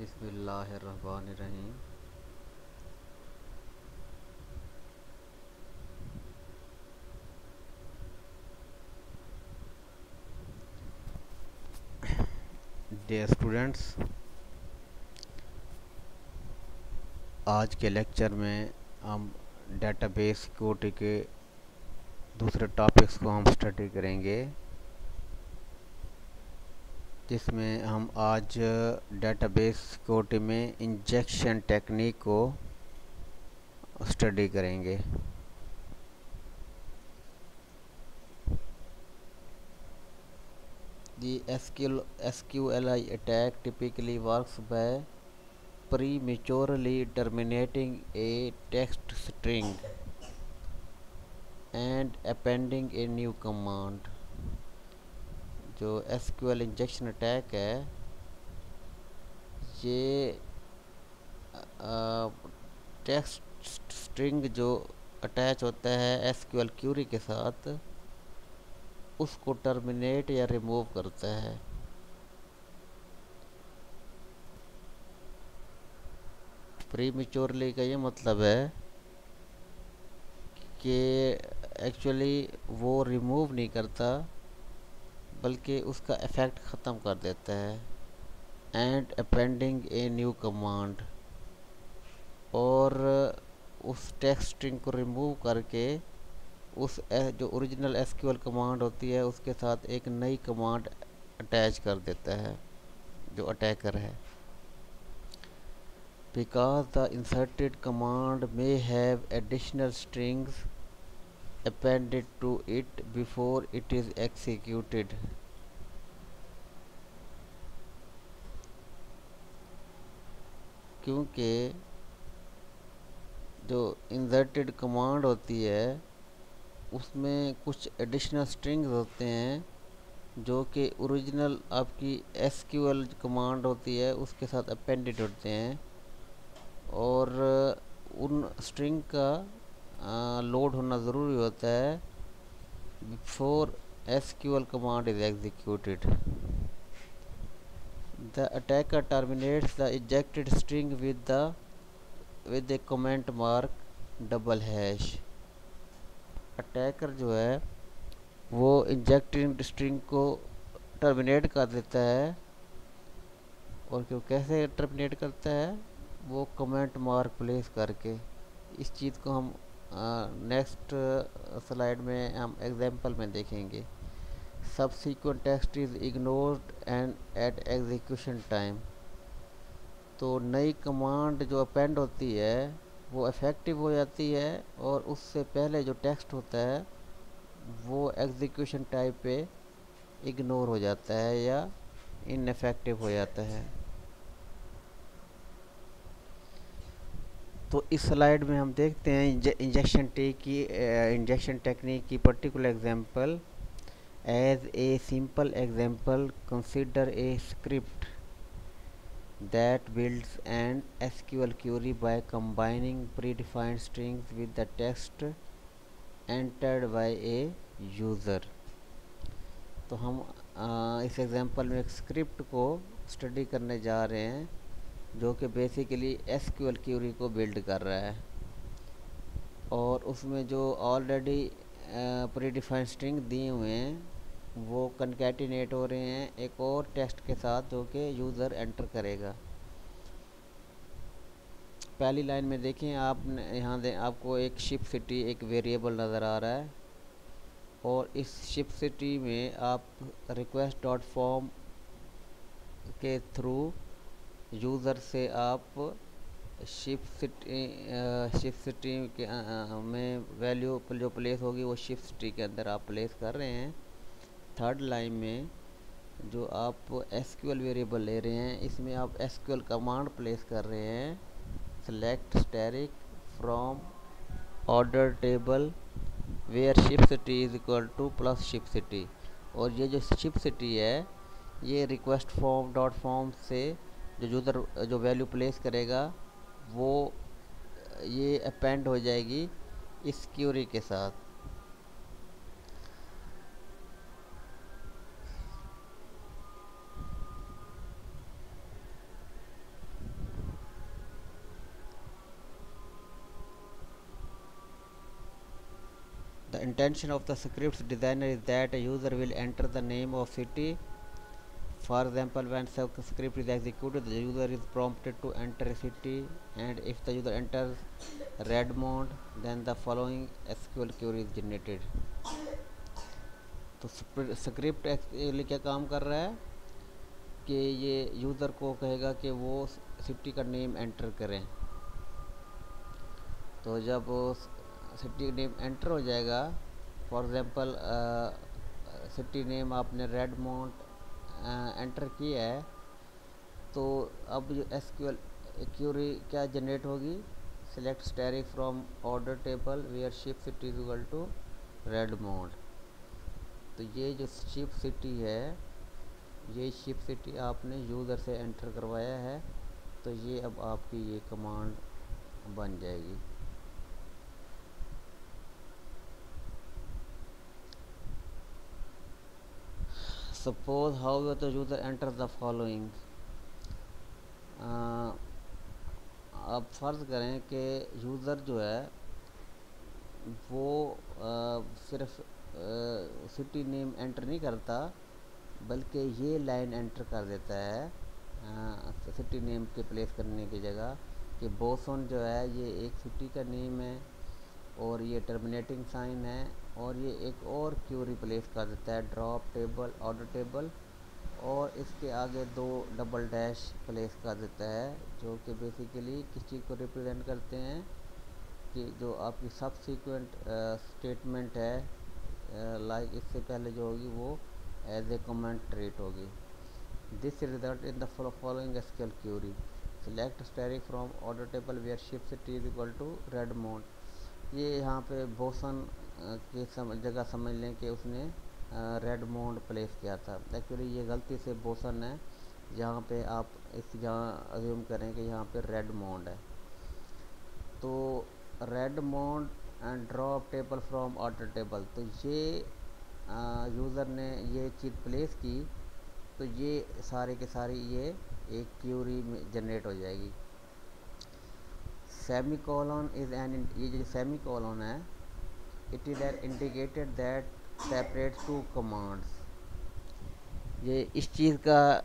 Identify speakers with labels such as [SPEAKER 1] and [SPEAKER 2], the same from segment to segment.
[SPEAKER 1] बिस्मिल्लाहिर्रहमानिर्रहीम। Dear students, आज के लेक्चर में हम डेटाबेस सिक्योरिटी के दूसरे टॉपिक्स को हम स्टडी करेंगे, जिसमें हम आज डेटाबेस सिक्योरिटी में इंजेक्शन टेक्निक को स्टडी करेंगे। The SQLI attack typically works by prematurely terminating a text string and appending a new command। जो SQL इंजेक्शन अटैक है, ये टेक्स्ट स्ट्रिंग जो अटैच होता है SQL क्यूरी के साथ, उसको टर्मिनेट या रिमूव करता है। प्रीमेच्योरली का ये मतलब है कि एक्चुअली वो रिमूव नहीं करता, बल्कि उसका इफ़ेक्ट ख़त्म कर देता है। And appending a new command, और उस टेक्स्ट स्ट्रिंग को रिमूव करके उस जो ओरिजिनल एसक्यूएल कमांड होती है उसके साथ एक नई कमांड अटैच कर देता है जो अटैकर है। Because the inserted command may have additional strings appended to it before it is executed। क्योंकि जो इंसर्टेड कमांड होती है उसमें कुछ एडिशनल स्ट्रिंग्स होते हैं जो कि ओरिजिनल आपकी एसक्यूएल कमांड होती है उसके साथ अपेंडेड होते हैं, और उन स्ट्रिंग का लोड होना ज़रूरी होता है before SQL command is executed। The attacker terminates the ejected string with a comment mark double hash। Attacker जो है वो इंजेक्टेड स्ट्रिंग को टर्मिनेट कर देता है, और क्यों कैसे टर्मिनेट करता है, वो कमेंट मार्क प्लेस करके। इस चीज़ को हम नेक्स्ट स्लाइड में हम एग्जांपल में देखेंगे। Subsequent text is ignored and at execution time. तो नई कमांड जो अपेंड होती है वो इफ़ेक्टिव हो जाती है, और उससे पहले जो टेक्स्ट होता है वो एग्जीक्यूशन टाइम पे इग्नोर हो जाता है या इनफेक्टिव हो जाता है। तो इस स्लाइड में हम देखते हैं इंजेक्शन टेक्निक की particular example. As a simple example, consider a script that builds an SQL query by combining predefined strings with the text entered by a user। तो हम इस एग्जांपल में एक स्क्रिप्ट को स्टडी करने जा रहे हैं जो कि बेसिकली SQL क्यूरी को बिल्ड कर रहा है, और उसमें जो ऑलरेडी प्रीडिफाइंड स्ट्रिंग दिए हुए हैं वो कनकैटिनेट हो रहे हैं एक और टेक्स्ट के साथ जो कि यूज़र एंटर करेगा। पहली लाइन में देखें आप, यहाँ आपको एक शिप सिटी एक वेरिएबल नज़र आ रहा है, और इस शिप सिटी में आप रिक्वेस्ट डॉट फॉर्म के थ्रू यूज़र से आप शिप सिटी के में वैल्यू जो प्लेस होगी वो शिप सिटी के अंदर आप प्लेस कर रहे हैं। थर्ड लाइन में जो आप एसक्यूएल वेरिएबल ले रहे हैं इसमें आप एसक्यूएल कमांड प्लेस कर रहे हैं, select static from order table where ship city is equal to plus ship city. और ये जो शिप सिटी है ये रिक्वेस्ट फॉर्म डॉट फॉर्म से जो यूज़र जो वैल्यू प्लेस करेगा वो ये अपेंड हो जाएगी इस क्यूरी के साथ। intention of the script's designer is that a user will enter the name of city. For example, when script is executed, the user is prompted to enter a city, and if the user enters Redmond, then the following SQL query is generated. तो script actually क्या काम कर रहा है कि ये user को कहेगा कि वो सिटी का नेम एंटर करें। तो जब सिटी नेम एंटर हो जाएगा, फॉर एग्ज़ाम्पल सिटी नेम आपने रेडमाउंट एंटर किया है, तो अब जो एसक्यूएल क्यूरी क्या जनरेट होगी, select static from order table where ship city is equal to Redmond. तो ये जो शिप सिटी है, ये शिप सिटी आपने यूज़र से एंटर करवाया है, तो ये अब आपकी ये कमांड बन जाएगी। Suppose how the user enter the following. अब फ़र्ज़ करें कि यूज़र जो है वो सिर्फ सिटी नेम एंटर नहीं करता, बल्कि ये लाइन एंटर कर देता है सिटी नेम के प्लेस करने की जगह कि बोसन जो है ये एक सिटी का नेम है और ये टर्मिनेटिंग साइन है, और ये एक और क्यूरी प्लेस कर देता है ड्रॉप टेबल ऑर्डर टेबल, और इसके आगे 2 डबल डैश प्लेस कर देता है, जो कि बेसिकली किस चीज़ को रिप्रेजेंट करते हैं कि जो आपकी सबसीक्वेंट स्टेटमेंट है, लाइक इससे पहले जो होगी वो एज ए कमेंट ट्रीट होगी। This result in the following SQL query, select static from order table where ship city is equal to Redmond. ये यहाँ पे बोसन की जगह समझ लें कि उसने रेडमाउंट प्लेस किया था। एक्चुअली ये गलती से बोसन है, यहाँ पे आप इस जहाँ अज्यूम करें कि यहाँ पे रेडमाउंट है, तो Redmond and drop table from order table. तो ये यूज़र ने ये चीज़ प्लेस की, तो ये सारे के सारी ये एक क्यूरी में जनरेट हो जाएगी। सेमी कॉलन इज एन, ये जो सेमी कॉलन है, it is an indicated that separate 2 commands. ये इस चीज़ का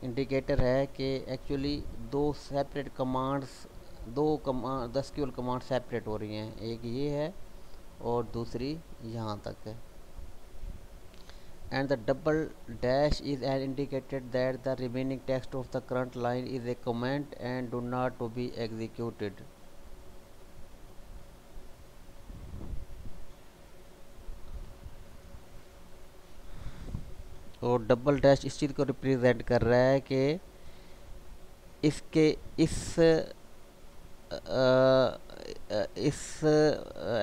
[SPEAKER 1] इंडिकेटर है कि actually 2 separate commands, 2 SQL command separate हो रही हैं, एक ये है और दूसरी यहाँ तक है। And the double dash is an indicated that the remaining text of the current line is a comment and do not to be executed. और डबल डैश इस चीज़ को रिप्रेजेंट कर रहा है कि इसके इस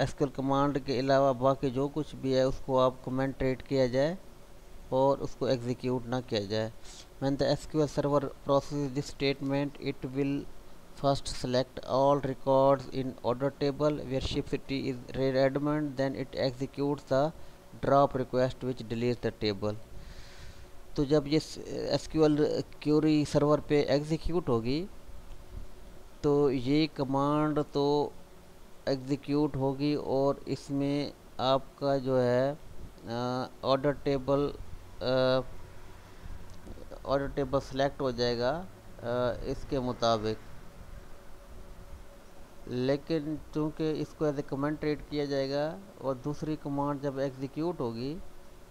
[SPEAKER 1] एसक्यूएल कमांड के अलावा बाकी जो कुछ भी है उसको आप कमेंट ट्रीट किया जाए और उसको एग्जीक्यूट ना किया जाए। When the SQL server processes this statement, it will first select all records in order table where ship city is Redmond, then it executes the drop request which deletes the table. तो जब ये SQL Curie server पे execute होगी, तो ये command तो execute होगी और इसमें आपका जो है ऑर्डर टेबल सेलेक्ट हो जाएगा इसके मुताबिक। लेकिन चूँकि इसको एज ए कमेंट ट्रीट किया जाएगा और दूसरी कमांड जब एग्जीक्यूट होगी,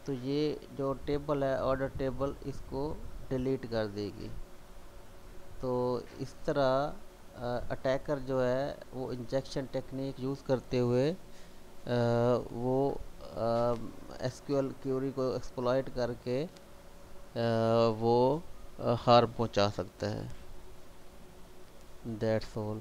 [SPEAKER 1] तो ये जो टेबल है ऑर्डर टेबल इसको डिलीट कर देगी। तो इस तरह अटैकर जो है वो इंजेक्शन टेक्निक यूज़ करते हुए वो एसक्यूएल क्यूरी को एक्सप्लॉइट करके वो हार्म पहुंचा सकता है। That's all.